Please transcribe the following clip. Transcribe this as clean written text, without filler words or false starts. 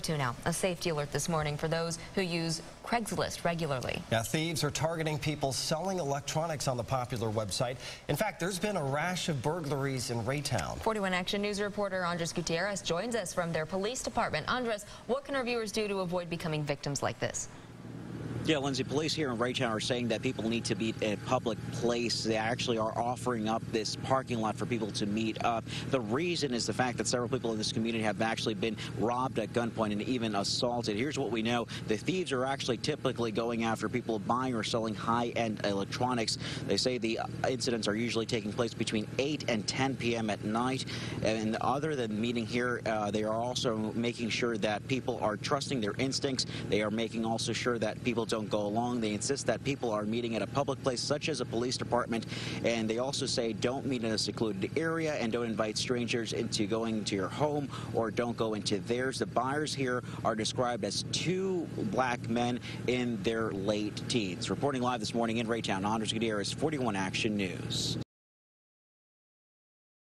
to now. A safety alert this morning for those who use Craigslist regularly. Yeah, thieves are targeting people selling electronics on the popular website. In fact, there's been a rash of burglaries in Raytown. 41 Action News reporter Andres Gutierrez joins us from their police department. Andres, what can our viewers do to avoid becoming victims like this? Yeah, Lindsay, police here in Raytown are saying that people need to meet at a public place. They actually are offering up this parking lot for people to meet up. The reason is the fact that several people in this community have actually been robbed at gunpoint and even assaulted. Here's what we know. The thieves are actually typically going after people buying or selling high-end electronics. They say the incidents are usually taking place between 8 and 10 p.m. at night. And other than meeting here, they are also making sure that people are trusting their instincts. They are making also sure that people don't go along. They insist that people are meeting at a public place such as a police department, and they also say don't meet in a secluded area and don't invite strangers into going to your home or don't go into theirs. The buyers here are described as two black men in their late teens. Reporting live this morning in Raytown, Andres Gutierrez, 41 Action News.